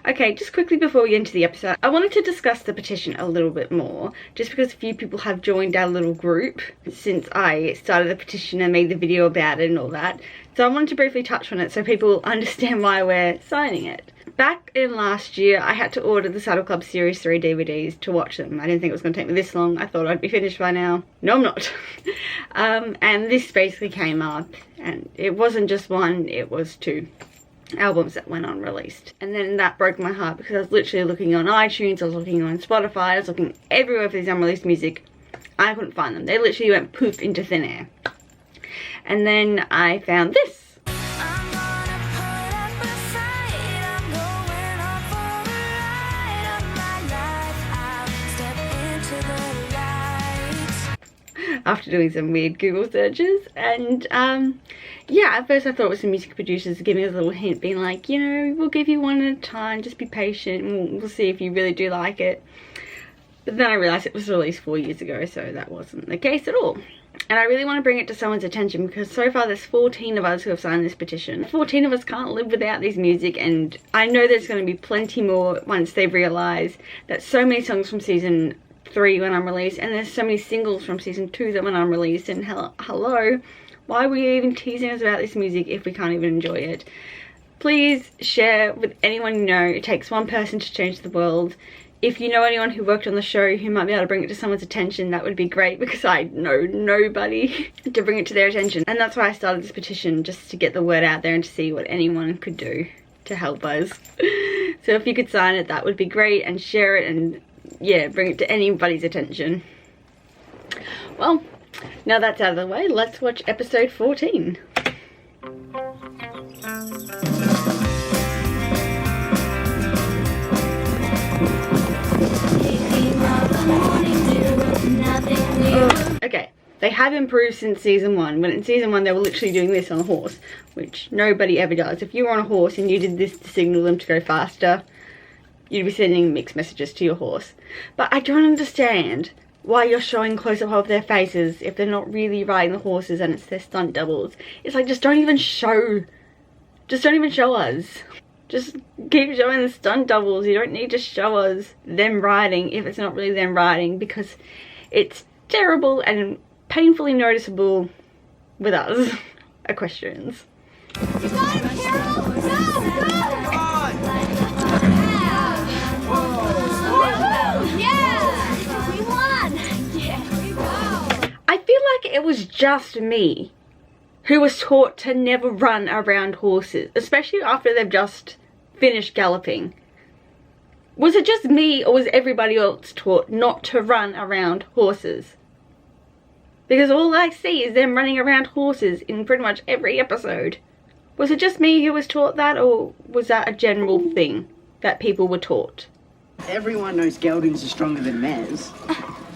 Okay, just quickly before we get into the episode, I wanted to discuss the petition a little bit more, just because a few people have joined our little group since I started the petition and made the video about it and all that. So I wanted to briefly touch on it so people understand why we're signing it. Back in last year, I had to order the Saddle Club Series 3 DVDs to watch them. I didn't think it was going to take me this long. I thought I'd be finished by now. No, I'm not. And this basically came up, and it wasn't just one, it was 2 albums that went unreleased. And then that broke my heart because I was literally looking on iTunes, I was looking on Spotify, I was looking everywhere for these unreleased music. I couldn't find them. They literally went poof into thin air. And then I found this. After doing some weird Google searches, and yeah, at first I thought it was some music producers giving us a little hint, being like, you know, we'll give you one at a time, just be patient, and we'll see if you really do like it. But then I realised it was released 4 years ago, so that wasn't the case at all. And I really want to bring it to someone's attention because so far there's 14 of us who have signed this petition. 14 of us can't live without this music, and I know there's going to be plenty more once they realise that so many songs from season 3 went unreleased, and there's so many singles from season 2 that went unreleased, and hello, why are we even teasing us about this music if we can't even enjoy it? Please share with anyone you know. It takes one person to change the world. If you know anyone who worked on the show who might be able to bring it to someone's attention, that would be great, because I know nobody to bring it to their attention. And that's why I started this petition, just to get the word out there and to see what anyone could do to help us. So if you could sign it, that would be great, and share it, and yeah, bring it to anybody's attention. Well, now that's out of the way, let's watch episode 14. Okay, they have improved since season 1. When in season 1 they were literally doing this on a horse, which nobody ever does. If you were on a horse and you did this to signal them to go faster, you'd be sending mixed messages to your horse. But I don't understand why you're showing close-up of their faces if they're not really riding the horses and it's their stunt doubles. It's like, just don't even show us. Just keep showing the stunt doubles. You don't need to show us them riding if it's not really them riding, because it's terrible and painfully noticeable with us equestrians. You got it, Carol! Go! Yeah! We won! Yeah, we won! I feel like it was just me who was taught to never run around horses, especially after they've just finished galloping. Was it just me, or was everybody else taught not to run around horses? Because all I see is them running around horses in pretty much every episode. Was it just me who was taught that, or was that a general thing that people were taught? Everyone knows geldings are stronger than mares.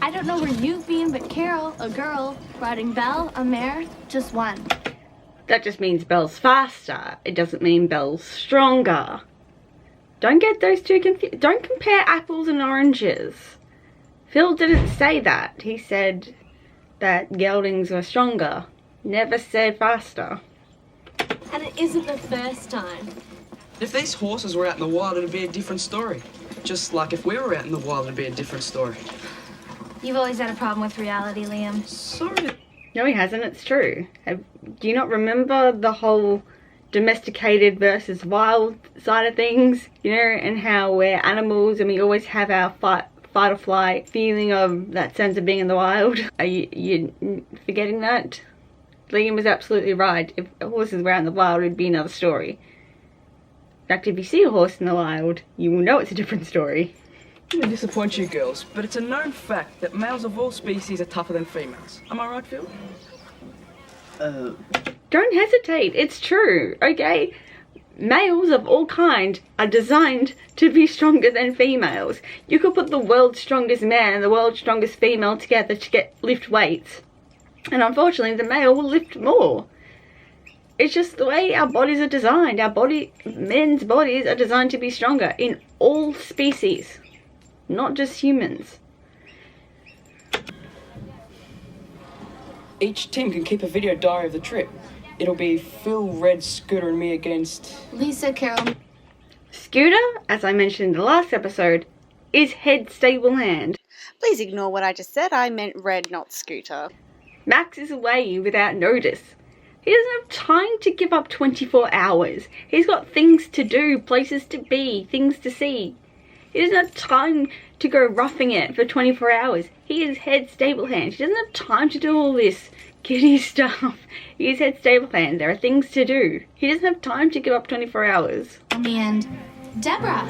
I don't know where you've been, but Carol, a girl, riding Belle, a mare, just won. That just means Belle's faster. It doesn't mean Belle's stronger. Don't get those two confused. Don't compare apples and oranges. Phil didn't say that. He said that geldings were stronger. Never said faster. And it isn't the first time. If these horses were out in the wild, it'd be a different story. Just like if we were out in the wild, it'd be a different story. You've always had a problem with reality, Liam. Sorry. No, he hasn't. It's true. Do you not remember the whole domesticated versus wild side of things? You know, and how we're animals and we always have our fight or flight feeling of that sense of being in the wild. Are you forgetting that? Liam was absolutely right. If horses were out in the wild, it'd be another story. In fact, if you see a horse in the wild, you will know it's a different story. I'm gonna disappoint you girls, but it's a known fact that males of all species are tougher than females. Am I right, Phil? Don't hesitate, it's true, okay? Males of all kind are designed to be stronger than females. You could put the world's strongest man and the world's strongest female together to lift weights, and unfortunately the male will lift more. It's just the way our bodies are designed. Men's bodies are designed to be stronger in all species, not just humans. Each team can keep a video diary of the trip. It'll be Phil, Red, Scooter and me against... Lisa, Carol. Scooter, as I mentioned in the last episode, is head stable hand. Please ignore what I just said. I meant Red, not Scooter. Max is away without notice. He doesn't have time to give up 24 hours. He's got things to do, places to be, things to see. He doesn't have time to go roughing it for 24 hours. He is head stable hand. He doesn't have time to do all this kitty stuff. He is head stable hand. There are things to do. He doesn't have time to give up 24 hours. And Deborah.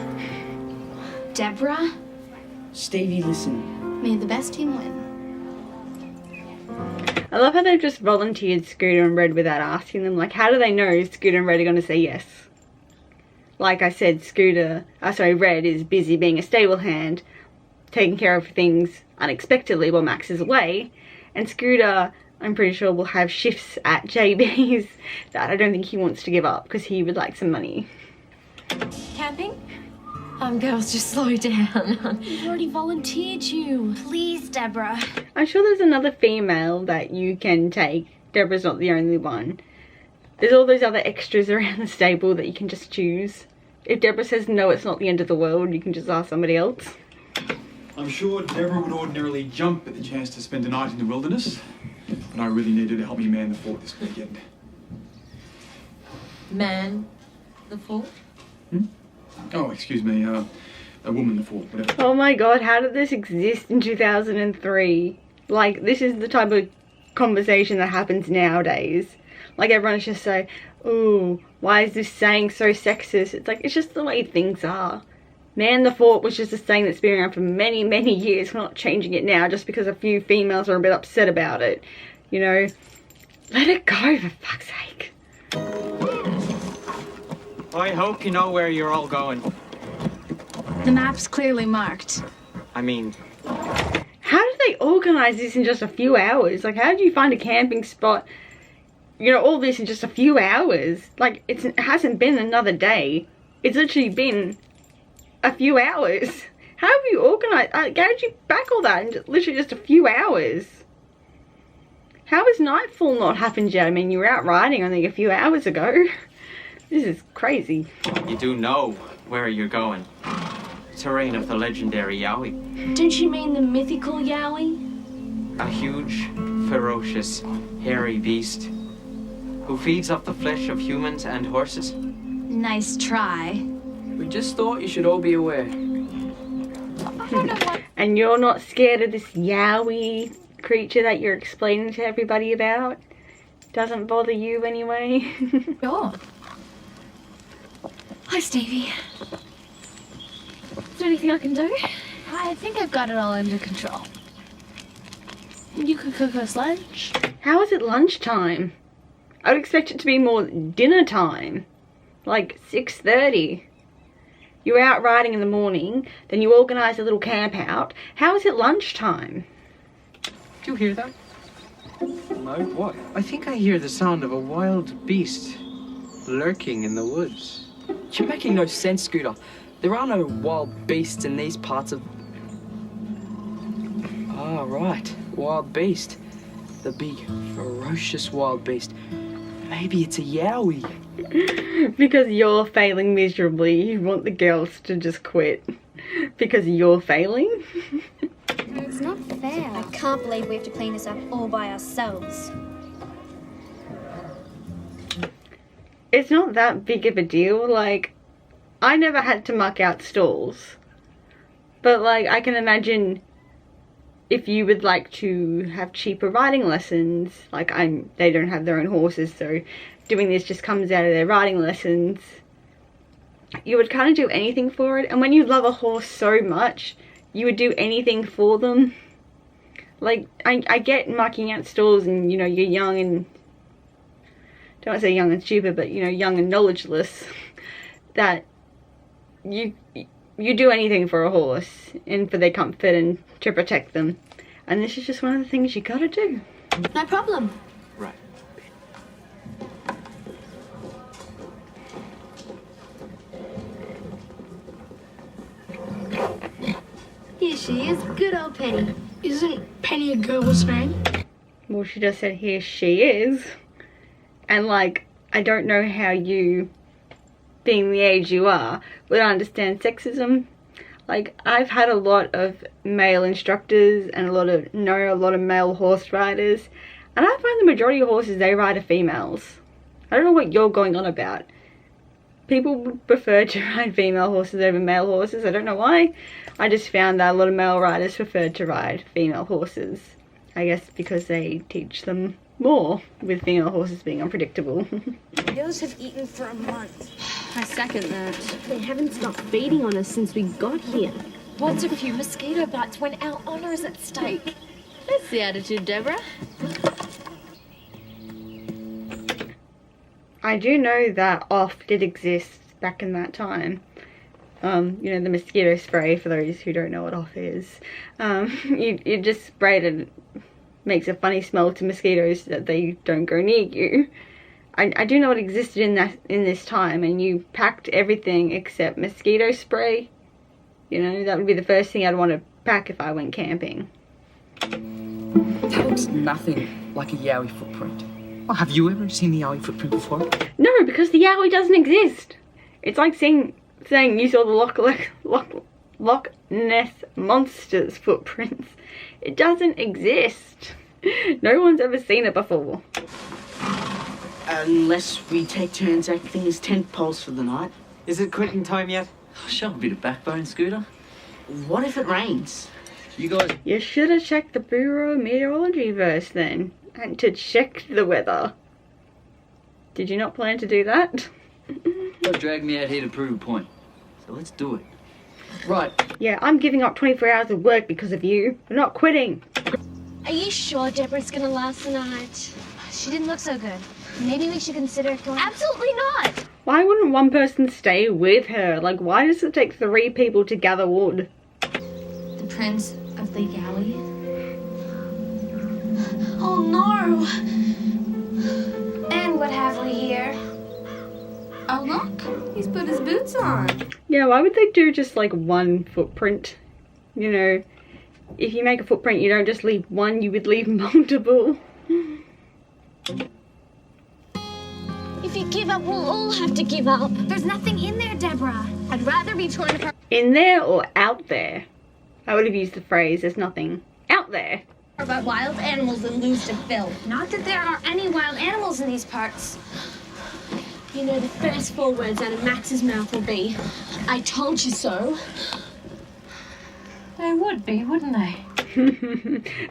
Deborah, Stevie, listen. may the best team win. I love how they've just volunteered Scooter and Red without asking them. Like, how do they know Scooter and Red are going to say yes? Like I said, Red is busy being a stable hand, taking care of things unexpectedly while Max is away. And Scooter, I'm pretty sure, will have shifts at JB's that I don't think he wants to give up because he would like some money. Camping? Girls, just slow down. We've already volunteered you. Please, Deborah. I'm sure there's another female that you can take. Deborah's not the only one. There's all those other extras around the stable that you can just choose. If Deborah says no, it's not the end of the world, you can just ask somebody else. I'm sure Deborah would ordinarily jump at the chance to spend a night in the wilderness, but I really need her to help me man the fort this weekend. Man, the fort? Oh, excuse me, a woman the fort, whatever. Oh my god, how did this exist in 2003? Like, this is the type of conversation that happens nowadays. Like, everyone's just say, ooh, why is this saying so sexist? It's like, it's just the way things are. Man the fort was just a saying that's been around for many, many years. We're not changing it now just because a few females are a bit upset about it. You know, let it go, for fuck's sake. I hope you know where you're all going. The map's clearly marked. I mean, How did they organise this in just a few hours? Like, how did you find a camping spot? You know, all this in just a few hours. Like, it hasn't been another day. It's literally been a few hours. How have you organised? How did you back all that in literally just a few hours? How has nightfall not happened yet? I mean, you were out riding only a few hours ago. This is crazy. you do know where you're going. Terrain of the legendary Yowie. Don't you mean the mythical Yowie? A huge, ferocious, hairy beast who feeds off the flesh of humans and horses. Nice try. We just thought you should all be aware. And you're not scared of this Yowie creature that you're explaining to everybody about? Doesn't bother you anyway? Sure. Hi, Stevie. Is there anything I can do? I think I've got it all under control. You could cook us lunch. How is it lunchtime? I would expect it to be more dinner time. Like 6:30. You're out riding in the morning, then you organise a little camp out. How is it lunchtime? Do you hear that? No, what? I think I hear the sound of a wild beast lurking in the woods. You're making no sense, Scooter. There are no wild beasts in these parts of... Ah, right. Wild beast. The big, ferocious wild beast. Maybe it's a Yowie. Because you're failing miserably, you want the girls to just quit. Because you're failing? It's not fair. I can't believe we have to clean this up all by ourselves. It's not that big of a deal. Like, I never had to muck out stalls. But, like, I can imagine if you would like to have cheaper riding lessons. Like, they don't have their own horses, so doing this just comes out of their riding lessons. You would kind of do anything for it. And when you love a horse so much, you would do anything for them. Like, I get mucking out stalls and, you know, you're young and... don't want to say young and stupid, but, you know, young and knowledgeless. That you do anything for a horse and for their comfort and to protect them. And this is just one of the things you gotta do. No problem. Right. Here she is, good old Penny. Isn't Penny a girl's name? Well, she just said, here she is. And, like, I don't know how you being the age you are, would understand sexism. Like, I've had a lot of male instructors and know a lot of male horse riders, and I find the majority of horses they ride are females. I don't know what you're going on about. People would prefer to ride female horses over male horses. I don't know why. I just found that a lot of male riders preferred to ride female horses. I guess because they teach them more, with female horses being unpredictable. Girls have eaten for a month. I second that. They haven't stopped feeding on us since we got here. What's a few mosquito bites when our honor is at stake? That's the attitude, Deborah. I do know that off did exist back in that time. You know, the mosquito spray, for those who don't know what off is. You just spray it and it makes a funny smell to mosquitoes that they don't go near you. I do know it existed in this time, and you packed everything except mosquito spray. You know, that would be the first thing I'd want to pack if I went camping. That looks nothing like a yowie footprint. Well, have you ever seen the yowie footprint before? No, because the yowie doesn't exist. It's like saying you saw the Loch Ness Monster's footprints. It doesn't exist. No one's ever seen it before. Unless we take turns acting as tent poles for the night. Is it quitting time yet? Show a bit of backbone, Scooter. What if it rains? You guys... You should have checked the Bureau of Meteorology first then, and to check the weather. Did you not plan to do that? Don't drag me out here to prove a point. So let's do it. Right. Yeah, I'm giving up 24 hours of work because of you. I'm not quitting. Are you sure Deborah's gonna last the night? She didn't look so good. Maybe we should consider going... Absolutely not! Why wouldn't one person stay with her? Like, why does it take 3 people to gather wood? The Prince of the Yowie? Oh no! And what have we here? Oh look, he's put his boots on. Yeah, why would they do just like one footprint? You know, if you make a footprint, you don't just leave one, you would leave multiple. If you give up, we'll all have to give up. There's nothing in there, Deborah. I'd rather be torn apart. In there or out there? I would have used the phrase, there's nothing out there. About wild animals and lose to Phil. Not that there are any wild animals in these parts. You know, the first 4 words out of Max's mouth will be, I told you so. They would be, wouldn't they?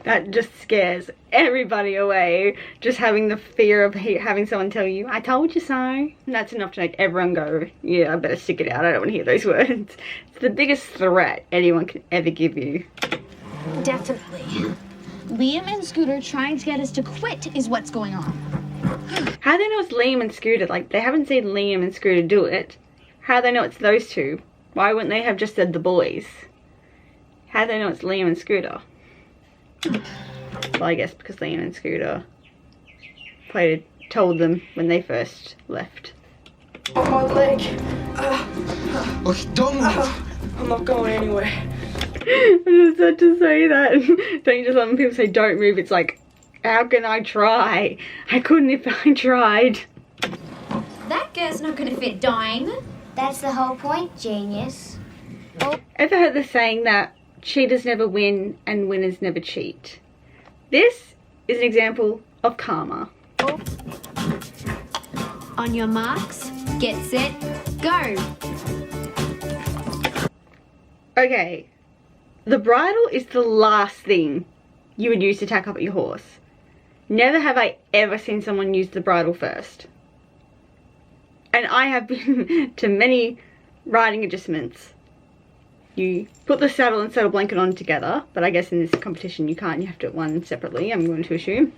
That just scares everybody away. Just having the fear of having someone tell you, I told you so. And that's enough to make everyone go, yeah, I better stick it out. I don't want to hear those words. It's the biggest threat anyone can ever give you. Definitely. Liam and Scooter trying to get us to quit is what's going on. How do they know it's Liam and Scooter? Like, they haven't seen Liam and Scooter do it. How do they know it's those two? Why wouldn't they have just said the boys? How do they know it's Liam and Scooter? Well, I guess because Liam and Scooter told them when they first left. Oh, my leg. Look, don't move. I'm not going anywhere. I just had to say that. Don't you just let people say don't move? It's like, how can I try? I couldn't if I tried. That girl's not going to fit dying. That's the whole point, genius. Ever heard the saying that cheaters never win and winners never cheat? This is an example of karma. On your marks, get set, go. Okay, the bridle is the last thing you would use to tack up your horse. Never have I ever seen someone use the bridle first. And I have been to many riding adjustments. You put the saddle and saddle blanket on together, but I guess in this competition you can't, you have to do it one separately, I'm going to assume.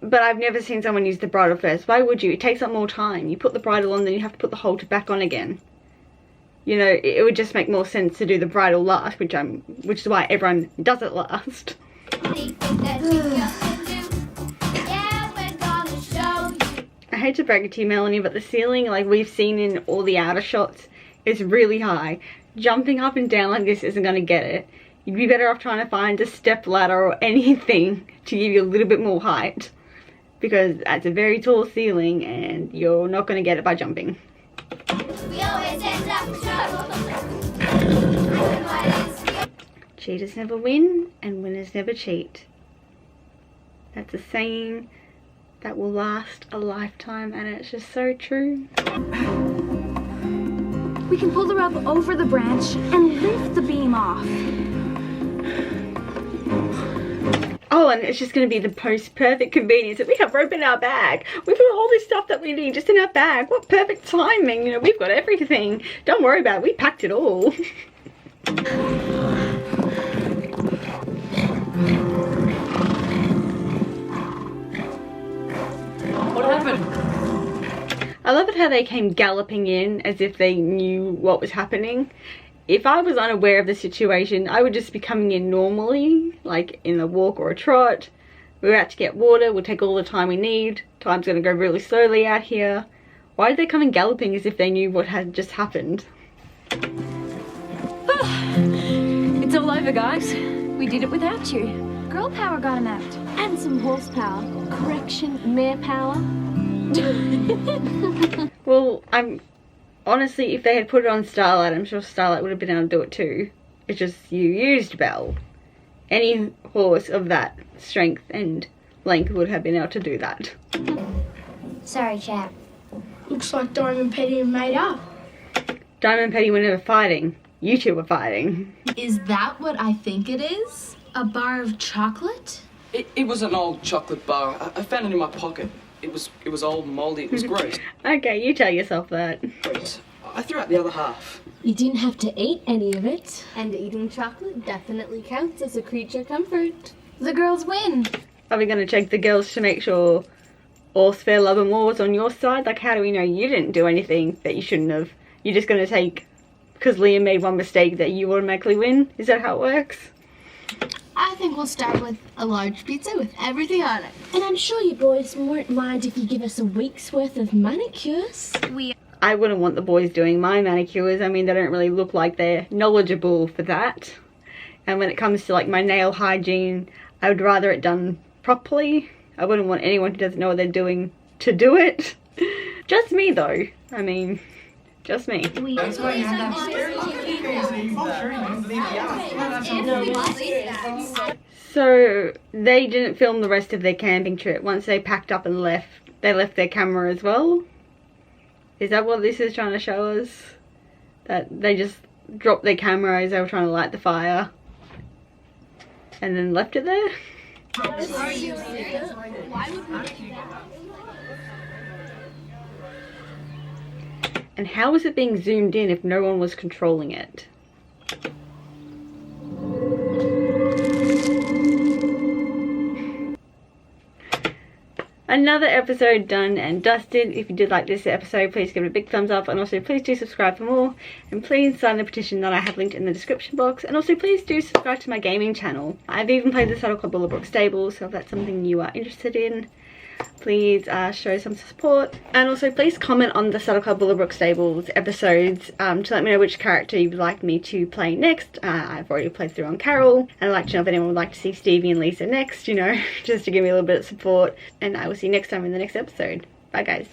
But I've never seen someone use the bridle first. Why would you? It takes up more time. You put the bridle on, then you have to put the halter back on again. You know, it would just make more sense to do the bridle last, which is why everyone does it last. I hate to break it to you, Melanie, but the ceiling, like we've seen in all the outer shots, is really high. Jumping up and down like this isn't going to get it. You'd be better off trying to find a step ladder or anything to give you a little bit more height. Because that's a very tall ceiling and you're not going to get it by jumping. We always end up in trouble. Cheaters never win and winners never cheat. That's a saying that will last a lifetime, and it's just so true. We can pull the rope over the branch and lift the beam off. Oh, and it's just going to be the most perfect convenience that we have rope in our bag. We've got all this stuff that we need just in our bag. What perfect timing. You know, we've got everything. Don't worry about it. We packed it all. What happened? I love it how they came galloping in as if they knew what was happening. If I was unaware of the situation, I would just be coming in normally, like in a walk or a trot. We're out to get water, we'll take all the time we need. Time's gonna go really slowly out here. Why did they come in galloping as if they knew what had just happened? It's all over, guys. We did it without you. Girl power got him out. And some horsepower. Correction, mare power. Well, honestly, if they had put it on Starlight, I'm sure Starlight would have been able to do it too. It's just you used Belle. Any horse of that strength and length would have been able to do that. Sorry, chap. Looks like Diamond and Petty have made up. Diamond and Petty were never fighting. You two were fighting. Is that what I think it is? A bar of chocolate? It was an old chocolate bar. I found it in my pocket. It was old, mouldy. It was gross. Okay, you tell yourself that. But I threw out the other half. You didn't have to eat any of it. And eating chocolate definitely counts as a creature comfort. The girls win. Are we going to check the girls to make sure all's fair, love and war was on your side? Like, how do we know you didn't do anything that you shouldn't have? You're just going to take, because Liam made one mistake, that you automatically win? Is that how it works? I think we'll start with a large pizza with everything on it. And I'm sure you boys won't mind if you give us a week's worth of manicures. I wouldn't want the boys doing my manicures. I mean, they don't really look like they're knowledgeable for that. And when it comes to like my nail hygiene, I would rather it done properly. I wouldn't want anyone who doesn't know what they're doing to do it. Just me though. I mean, just me. So they didn't film the rest of their camping trip. Once they packed up and left, they left their camera as well. Is that what this is trying to show us? That they just dropped their camera as they were trying to light the fire and then left it there? And how was it being zoomed in if no one was controlling it? Another episode done and dusted. If you did like this episode, please give it a big thumbs up, and also please do subscribe for more, and please sign the petition that I have linked in the description box, and also please do subscribe to my gaming channel. I've even played the Saddle Club Willowbrooks stable, so if that's something you are interested in, please show some support. And also please comment on the Saddle Club Willowbrooks stables episodes to let me know which character you'd like me to play next. I've already played through on Carol, and I'd like to know if anyone would like to see Stevie and Lisa next, you know, just to give me a little bit of support. And I will see you next time in the next episode. Bye guys.